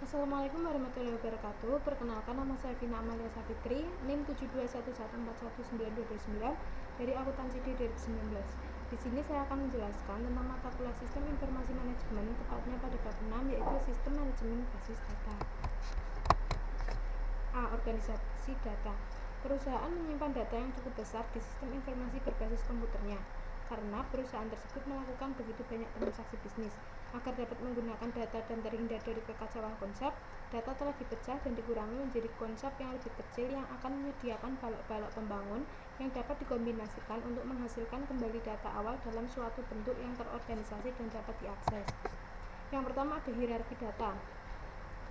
Assalamualaikum warahmatullahi wabarakatuh. Perkenalkan, nama saya Vina Amalia Safitri, NIM 7211414929 dari akuntansi D 2019. Di sini saya akan menjelaskan tentang mata kuliah Sistem Informasi Manajemen, tepatnya pada bab 6, yaitu Sistem Manajemen Basis Data. A. Organisasi data. Perusahaan menyimpan data yang cukup besar di sistem informasi berbasis komputernya, karena perusahaan tersebut melakukan begitu banyak transaksi bisnis. Agar dapat menggunakan data dan terhindar dari kekacauan konsep, data telah dipecah dan dikurangi menjadi konsep yang lebih kecil yang akan menyediakan balok-balok pembangun yang dapat dikombinasikan untuk menghasilkan kembali data awal dalam suatu bentuk yang terorganisasi dan dapat diakses. Yang pertama ada hierarki data.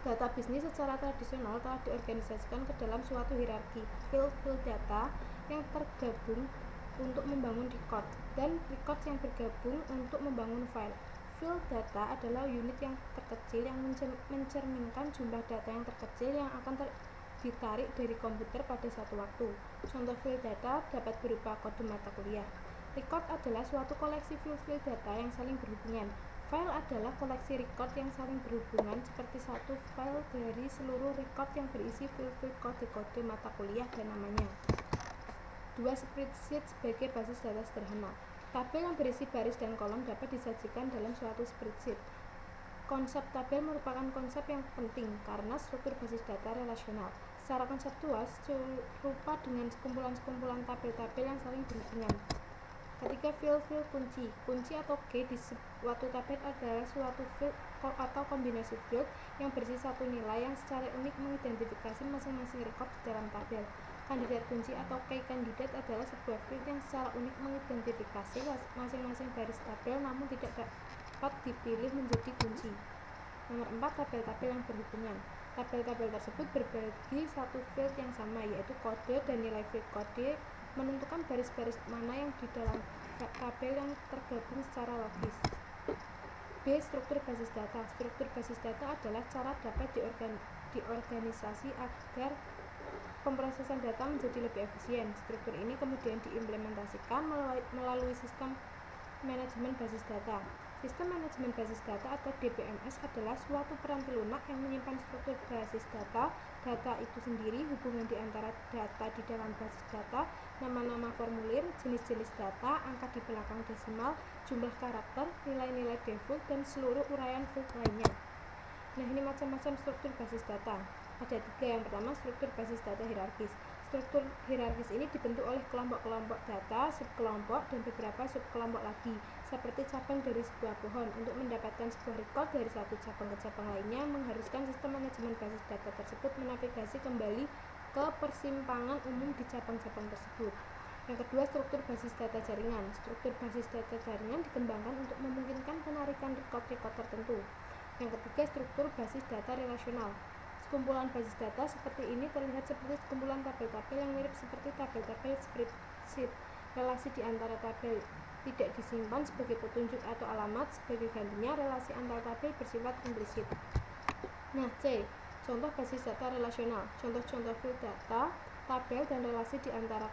Data bisnis secara tradisional telah diorganisasikan ke dalam suatu hierarki field data yang tergabung untuk membangun record, dan record yang bergabung untuk membangun file. Field data adalah unit yang terkecil yang mencerminkan jumlah data yang terkecil yang akan ditarik dari komputer pada satu waktu. Contoh field data dapat berupa kode mata kuliah. Record adalah suatu koleksi field data yang saling berhubungan. File adalah koleksi record yang saling berhubungan seperti satu file dari seluruh record yang berisi field kode-kode mata kuliah dan namanya. 2. Spreadsheet sebagai basis data sederhana. Tabel yang berisi baris dan kolom dapat disajikan dalam suatu spreadsheet. Konsep tabel merupakan konsep yang penting karena struktur basis data relasional. Secara konseptual serupa dengan sekumpulan-sekumpulan tabel-tabel yang saling berhubungan. Ketiga, field kunci atau key di suatu tabel adalah suatu field atau kombinasi field yang berisi satu nilai yang secara unik mengidentifikasi masing-masing record di dalam tabel. Kandidat kunci atau key kandidat adalah sebuah field yang secara unik mengidentifikasi masing-masing baris tabel namun tidak dapat dipilih menjadi kunci. Nomor 4, tabel-tabel yang berhubungan. Tabel-tabel tersebut berbagi satu field yang sama, yaitu kode, dan nilai field kode menentukan baris-baris mana yang di dalam tabel yang tergabung secara logis. B. Struktur basis data. Struktur basis data adalah cara dapat diorganisasi agar pemrosesan data menjadi lebih efisien. Struktur ini kemudian diimplementasikan melalui sistem manajemen basis data. Sistem manajemen basis data atau DBMS adalah suatu piranti lunak yang menyimpan struktur basis data, data itu sendiri, hubungan di antara data di dalam basis data, nama-nama formulir, jenis-jenis data, angka di belakang desimal, jumlah karakter, nilai-nilai default, dan seluruh uraian field lainnya. Nah, ini macam-macam struktur basis data. Ada 3. Yang pertama, struktur basis data hierarkis. Struktur hierarkis ini dibentuk oleh kelompok-kelompok data, subkelompok, dan beberapa subkelompok lagi, seperti cabang dari sebuah pohon. Untuk mendapatkan sebuah record dari satu cabang ke cabang lainnya, mengharuskan sistem manajemen basis data tersebut menavigasi kembali ke persimpangan umum di cabang-cabang tersebut. Yang kedua, struktur basis data jaringan. Struktur basis data jaringan dikembangkan untuk memungkinkan penarikan record-record tertentu. Yang ketiga, struktur basis data relasional. Sekumpulan basis data seperti ini terlihat seperti sekumpulan tabel-tabel yang mirip seperti tabel-tabel spreadsheet. Relasi di antara tabel tidak disimpan sebagai petunjuk atau alamat, sebagai gantinya relasi antar tabel bersifat implisit. Nah, C. Contoh basis data relasional. Contoh-contoh field data, tabel, dan relasi di antara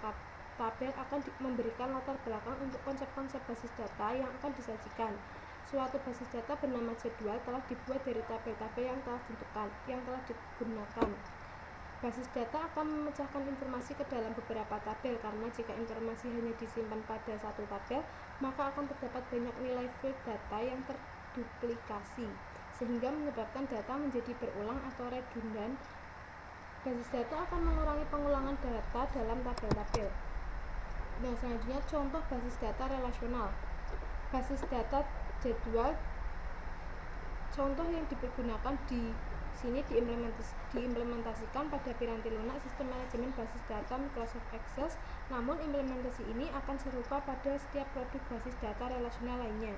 tabel akan memberikan latar belakang untuk konsep-konsep basis data yang akan disajikan. Suatu basis data bernama jadwal telah dibuat dari tabel-tabel yang telah digunakan. Basis data akan memecahkan informasi ke dalam beberapa tabel, karena jika informasi hanya disimpan pada satu tabel, maka akan terdapat banyak nilai field data yang terduplikasi, sehingga menyebabkan data menjadi berulang atau redundan. Basis data akan mengurangi pengulangan data dalam tabel-tabel. Nah, selanjutnya contoh basis data relasional. Basis data jadwal, contoh yang digunakan di sini diimplementasikan pada piranti lunak sistem manajemen basis data Microsoft Access, namun implementasi ini akan serupa pada setiap produk basis data relasional lainnya.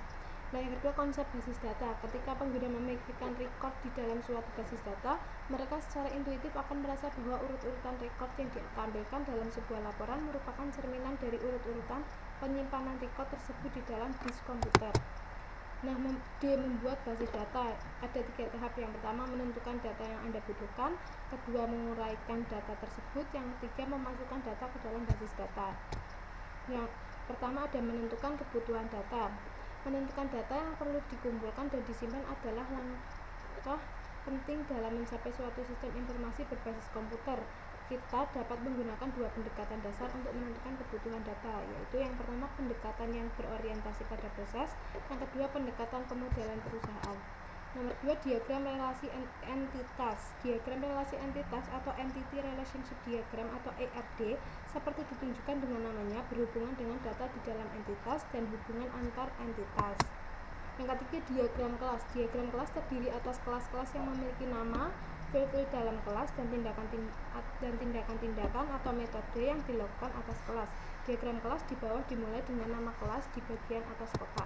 Nah, yang kedua, konsep basis data. Ketika pengguna memikirkan record di dalam suatu basis data, mereka secara intuitif akan merasa bahwa urut-urutan record yang ditampilkan dalam sebuah laporan merupakan cerminan dari urut-urutan penyimpanan record tersebut di dalam disk komputer. Nah, D. Membuat basis data. Ada 3 tahap. Yang pertama, menentukan data yang Anda butuhkan. Kedua, menguraikan data tersebut. Yang ketiga, memasukkan data ke dalam basis data. Yang pertama ada menentukan kebutuhan data. Menentukan data yang perlu dikumpulkan dan disimpan adalah langkah penting dalam mencapai suatu sistem informasi berbasis komputer. Kita dapat menggunakan dua pendekatan dasar untuk menentukan kebutuhan data, yaitu yang pertama pendekatan yang berorientasi pada proses, yang kedua pendekatan pemodelan perusahaan. Nomor 2, diagram relasi entitas. Diagram relasi entitas atau Entity Relationship Diagram atau ERD seperti ditunjukkan dengan namanya, berhubungan dengan data di dalam entitas dan hubungan antar entitas. Yang ketiga, diagram kelas. Diagram kelas terdiri atas kelas-kelas yang memiliki nama, file-file dalam kelas, dan tindakan-tindakan atau metode yang dilakukan atas kelas. Diagram kelas di bawah dimulai dengan nama kelas di bagian atas kotak.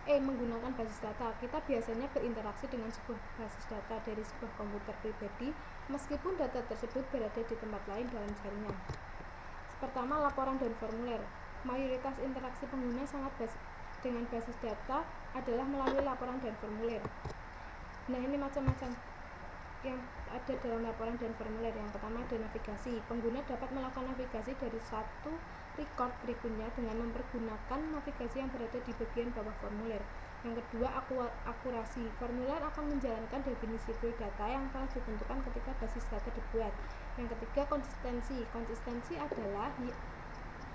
Menggunakan basis data. Kita biasanya berinteraksi dengan sebuah basis data dari sebuah komputer pribadi, meskipun data tersebut berada di tempat lain dalam jaringan. Pertama, laporan dan formulir. Mayoritas interaksi pengguna dengan basis data adalah melalui laporan dan formulir. Nah, ini macam-macam yang ada dalam laporan dan formulir. Yang pertama ada navigasi. Pengguna dapat melakukan navigasi dari satu record berikutnya dengan mempergunakan navigasi yang berada di bagian bawah formulir. Yang kedua, akurasi. Formulir akan menjalankan definisi file data yang telah ditentukan ketika basis data dibuat. Yang ketiga, konsistensi. Konsistensi adalah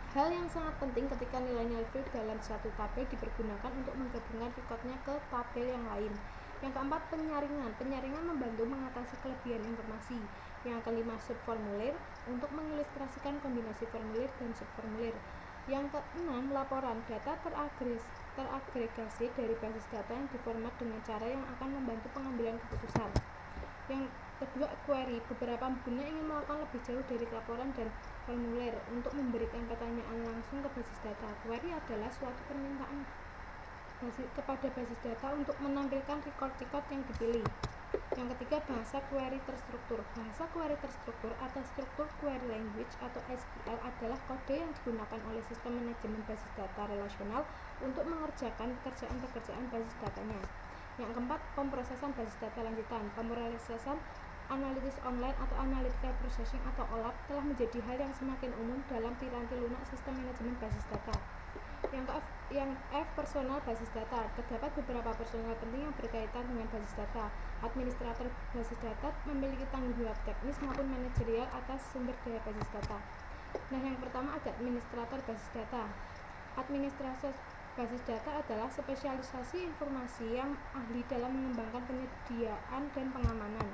hal yang sangat penting ketika nilai-nilai file dalam suatu tabel dipergunakan untuk menggabungkan recordnya ke tabel yang lain. Yang keempat, penyaringan. Penyaringan membantu mengatasi kelebihan informasi. Yang kelima, subformulir, untuk mengilustrasikan kombinasi formulir dan subformulir. Yang keenam, laporan. Data teragregasi dari basis data yang diformat dengan cara yang akan membantu pengambilan keputusan. Yang kedua, query. Beberapa pengguna ingin melakukan lebih jauh dari laporan dan formulir untuk memberikan pertanyaan langsung ke basis data. Query adalah suatu permintaan kepada basis data untuk menampilkan record-record yang dipilih. Yang ketiga, bahasa query terstruktur. Bahasa query terstruktur atau struktur query language atau SQL adalah kode yang digunakan oleh sistem manajemen basis data relasional untuk mengerjakan pekerjaan-pekerjaan basis datanya. Yang keempat, pemrosesan basis data lanjutan. Pemrosesan analitis online atau analytical processing atau OLAP telah menjadi hal yang semakin umum dalam piranti lunak sistem manajemen basis data. Yang F, personal basis data. Terdapat beberapa personal penting yang berkaitan dengan basis data. Administrator basis data memiliki tanggung jawab teknis maupun manajerial atas sumber daya basis data. Nah, yang pertama ada administrator basis data. Administrator basis data adalah spesialisasi informasi yang ahli dalam mengembangkan penyediaan dan pengamanan.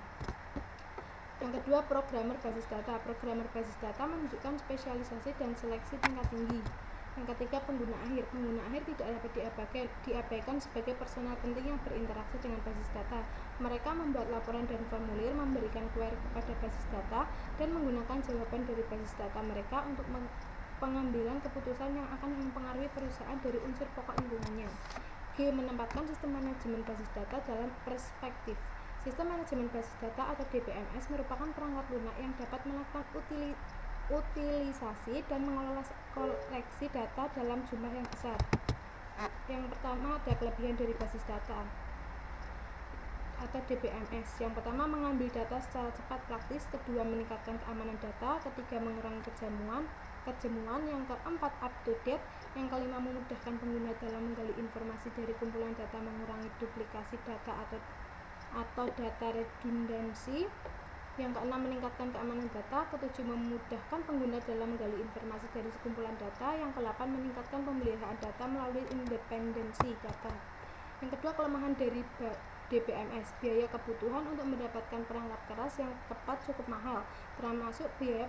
Yang kedua, programmer basis data. Programmer basis data menunjukkan spesialisasi dan seleksi tingkat tinggi. Yang ketiga, pengguna akhir. Pengguna akhir tidak dapat diabaikan sebagai personal penting yang berinteraksi dengan basis data. Mereka membuat laporan dan formulir, memberikan query kepada basis data, dan menggunakan jawaban dari basis data mereka untuk pengambilan keputusan yang akan mempengaruhi perusahaan dari unsur pokok lingkungannya. G, menempatkan sistem manajemen basis data dalam perspektif. Sistem manajemen basis data atau DBMS merupakan perangkat lunak yang dapat melakukan utilisasi dan mengelola koleksi data dalam jumlah yang besar. Yang pertama ada kelebihan dari basis data atau DBMS. Yang pertama, mengambil data secara cepat praktis. Kedua, meningkatkan keamanan data. Ketiga, mengurangi kejenuhan. Yang keempat, up to date. Yang kelima, memudahkan pengguna dalam menggali informasi dari kumpulan data, mengurangi duplikasi data atau data redundansi. Yang keenam, meningkatkan keamanan data. Ketujuh, memudahkan pengguna dalam menggali informasi dari sekumpulan data. Yang kedelapan, meningkatkan pemeliharaan data melalui independensi data. Yang kedua, kelemahan dari DBMS. Biaya kebutuhan untuk mendapatkan perangkat keras yang tepat cukup mahal, termasuk biaya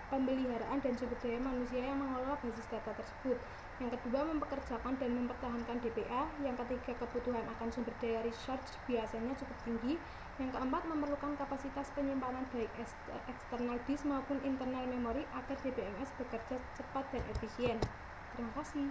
pemeliharaan dan sumber daya manusia yang mengelola basis data tersebut. Yang kedua, mempekerjakan dan mempertahankan DBA. Yang ketiga, kebutuhan akan sumber daya research biasanya cukup tinggi. Yang keempat, memerlukan kapasitas penyimpanan baik eksternal disk maupun internal memori agar DBMS bekerja cepat dan efisien. Terima kasih.